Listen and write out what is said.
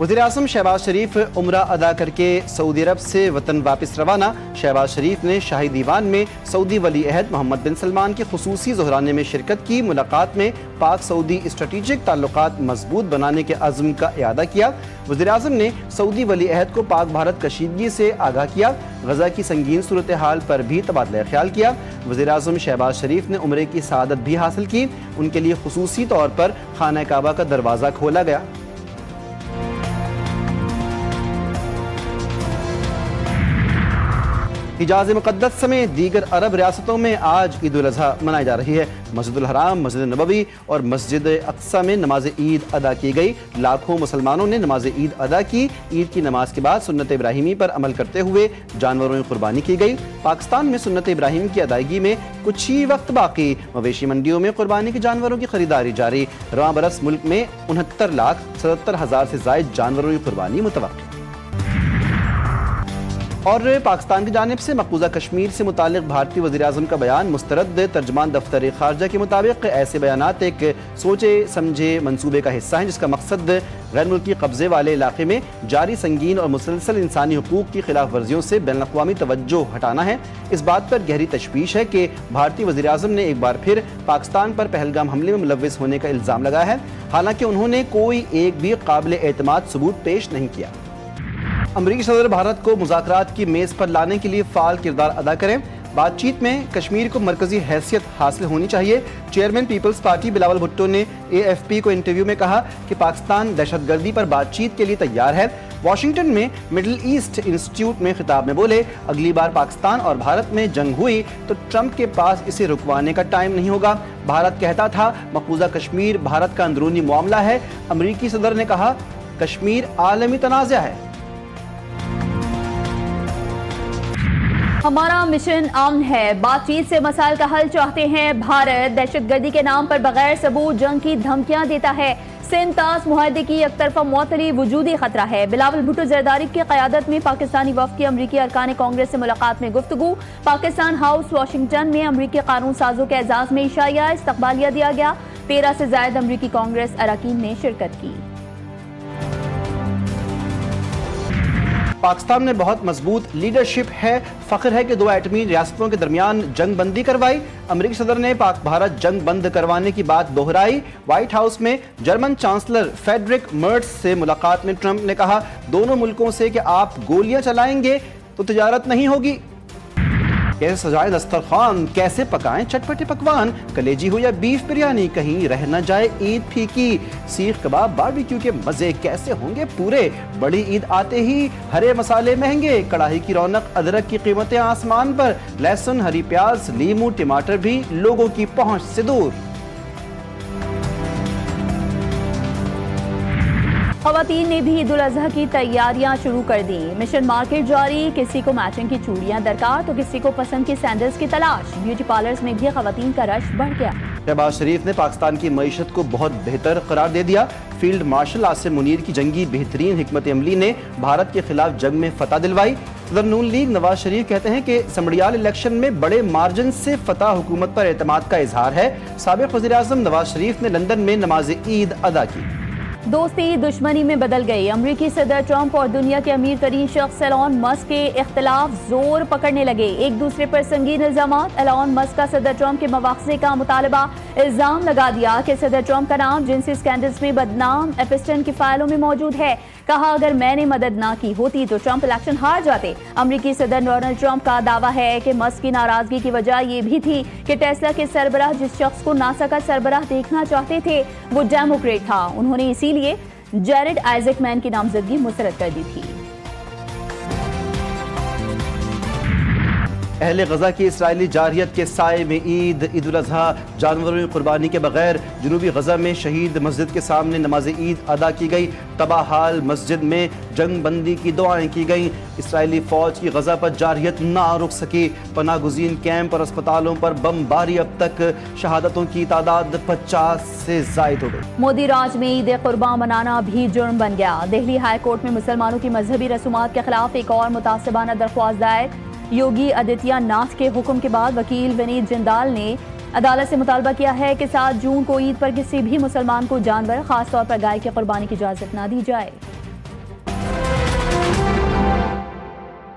वज़ीर-ए-आज़म शहबाज शरीफ उम्रा अदा करके सऊदी अरब से वतन वापस रवाना। शहबाज शरीफ ने शाही दीवान में सऊदी वली अहद मोहम्मद बिन सलमान के खुसूसी ज़ोहराने में शिरकत की। मुलाकात में पाक सऊदी स्ट्रेटेजिक ताल्लुकात मजबूत बनाने के अज़्म का इआदा किया। वज़ीर-ए-आज़म ने सऊदी वली अहद को पाक भारत कशीदगी से आगाह किया। गजा की संगीन सूरत हाल पर भी तबादला ख्याल किया। वज़ीर-ए-आज़म शहबाज शरीफ ने उम्रे की सआदत भी हासिल की। उनके लिए खुसूसी तौर पर खाना काबा का दरवाज़ा खोला गया। हिजाज मुक़द्दस समेत दीगर अरब रियासतों में आज ईद उल अज़हा मनाई जा रही है। मस्जिदुल हराम, मस्जिद नबवी और मस्जिद अक्सा में नमाज ईद अदा की गई। लाखों मुसलमानों ने नमाज ईद अदा की। ईद की नमाज के बाद सुन्नत इब्राहिमी पर अमल करते हुए जानवरों की कुर्बानी की गई। पाकिस्तान में सुन्नत इब्राहिम की अदायगी में कुछ ही वक्त बाकी। मवेशी मंडियों में कुर्बानी के जानवरों की खरीदारी जारी। रवां बरस मुल्क में 69,77,000 से ज़ायद जानवरों की कुर्बानी मुतवक्किल। और पाकिस्तान की जानिब से मकबूजा कश्मीर से मुतालिक भारतीय वज़ीर-ए-आज़म का बयान मुस्तरद। तर्जमान दफ्तर खारजा के मुताबिक ऐसे बयानात एक सोचे समझे मंसूबे का हिस्सा हैं जिसका मकसद गैर मुल्की कब्जे वाले इलाके में जारी संगीन और मुसलसल इंसानी हुकूक की खिलाफ वर्जियों से बैनुल-अक़वामी तवज्जो हटाना है। इस बात पर गहरी तशवीश है कि भारतीय वज़ीर-ए-आज़म ने एक बार फिर पाकिस्तान पर पहलगाम हमले में मुलव्विस होने का इल्ज़ाम लगाया है, हालांकि उन्होंने कोई एक भी काबिल एतमाद सबूत पेश नहीं किया। अमरीकी सदर भारत को मुज़ाकरात की मेज़ पर लाने के लिए फ़ाल किरदार अदा करें। बातचीत में कश्मीर को मरकज़ी हैसियत हासिल होनी चाहिए। चेयरमैन पीपल्स पार्टी बिलावल भुट्टो ने AFP को इंटरव्यू में कहा कि पाकिस्तान दहशतगर्दी पर बातचीत के लिए तैयार है। वाशिंगटन में मिडिल ईस्ट इंस्टीट्यूट में खिताब में बोले, अगली बार पाकिस्तान और भारत में जंग हुई तो ट्रंप के पास इसे रुकवाने का टाइम नहीं होगा। भारत कहता था मकबूजा कश्मीर भारत का अंदरूनी मामला है। अमरीकी सदर ने कहा कश्मीर आलमी तनाज़ा है। हमारा मिशन अमन है, बातचीत से मसाइल का हल चाहते हैं। भारत दहशतगर्दी के नाम पर बगैर सबूत जंग की धमकियां देता है। सिंध तास मुआहदे की एक तरफा मुअत्तली वजूदी खतरा है। बिलावल भुट्टो जरदारी की क़यादत में पाकिस्तानी वफ़द की अमरीकी अरकान कांग्रेस से मुलाकात में गुफ्तगू। पाकिस्तान हाउस वाशिंगटन में अमरीकी कानून साजों के एजाज़ में इशाया इस्तकबालिया दिया गया। 13 से ज़ायद अमरीकी कांग्रेस अरकान ने शिरकत की। पाकिस्तान में बहुत मजबूत लीडरशिप है। फ़ख्र है कि दो एटमी रियासतों के दरमियान जंग बंदी करवाई। अमरीकी सदर ने पाक भारत जंग बंद करवाने की बात दोहराई। व्हाइट हाउस में जर्मन चांसलर फेडरिक मर्ट्स से मुलाकात में ट्रंप ने कहा दोनों मुल्कों से कि आप गोलियां चलाएंगे तो तिजारत नहीं होगी। कैसे सजाएं दस्तरखान, कैसे पकाएं चटपटे पकवान, कलेजी हो या बीफ बिरयानी, कहीं रह न जाए ईद फीकी। सीख कबाब बारबेक्यू के मजे कैसे होंगे पूरे। बड़ी ईद आते ही हरे मसाले महंगे, कड़ाही की रौनक, अदरक की कीमतें आसमान पर। लहसुन, हरी प्याज, लीमू, टमाटर भी लोगों की पहुंच से दूर। ख़वातीन ने भी ईद उल अज़हा की तैयारियां शुरू कर दी। मिशन मार्केट जारी, किसी को मैचिंग की चूड़ियां दरकार तो किसी को पसंद की सैंडल्स की तलाश। ब्यूटी पार्लर्स में भी ख़वातीन का रश बढ़ गया। शहबाज शरीफ ने पाकिस्तान की मईशत को बहुत बेहतर करार दे दिया। फील्ड मार्शल आसिम मुनीर की जंगी बेहतरीन हिकमत अमली ने भारत के खिलाफ जंग में फतह दिलवाई। सदर नून लीग नवाज शरीफ कहते हैं कि समड़ियाल इलेक्शन में बड़े मार्जिन से फतह हुकूमत पर एतमाद का इजहार है। साबिक़ वज़ीर-ए-आज़म नवाज शरीफ ने लंदन में नमाज ईद अदा की। दोस्ती दुश्मनी में बदल गई। अमरीकी सदर ट्रंप और दुनिया के अमीर तरीन शख्स एलॉन मस्क के इख्तिलाफ जोर पकड़ने लगे। एक दूसरे पर संगीन इल्जामात। एलॉन मस्क का सदर ट्रंप के मवाख़ज़े का मुतालबा। इल्जाम लगा दिया कि सदर ट्रंप का नाम जिनसी स्कैंडल्स में बदनाम एपिस्टन की फाइलों में मौजूद है। कहा अगर मैंने मदद ना की होती तो ट्रंप इलेक्शन हार जाते। अमरीकी सदर डोनाल्ड ट्रंप का दावा है कि मस्क की नाराजगी की वजह ये भी थी कि टेस्ला के सरबराह जिस शख्स को नासा का सरबराह देखना चाहते थे वो डेमोक्रेट था। उन्होंने इसीलिए जेरेड आइजैकमैन की नामजदगी मुस्तरद कर दी थी। अहले गजा की इसराइली जारहियत के साए में ईद उल अज़हा जानवरों की कुर्बानी के बगैर जनूबी गजा में शहीद मस्जिद के सामने नमाज ईद अदा की गई। तबाह हाल मस्जिद में जंग बंदी की दुआएं की गई। इसराइली फौज की गजा पर जारहियत ना रुक सकी। पनाह गुज़ीन कैंप और अस्पतालों पर बमबारी। अब तक शहादतों की तादाद 50 से ज़ायद हो गई। मोदी राज में ईद कुर्बान मनाना भी जुर्म बन गया। दिल्ली हाई कोर्ट में मुसलमानों की मजहबी रसूमात के खिलाफ एक और मुतासिबाना दरख्वास्त दायर। योगी आदित्यनाथ के हुक्म के बाद वकील विनीत जिंदाल ने अदालत से मुतालबा किया है कि 7 जून को ईद पर किसी भी मुसलमान को जानवर खासतौर पर गाय की कुर्बानी की इजाजत न दी जाए।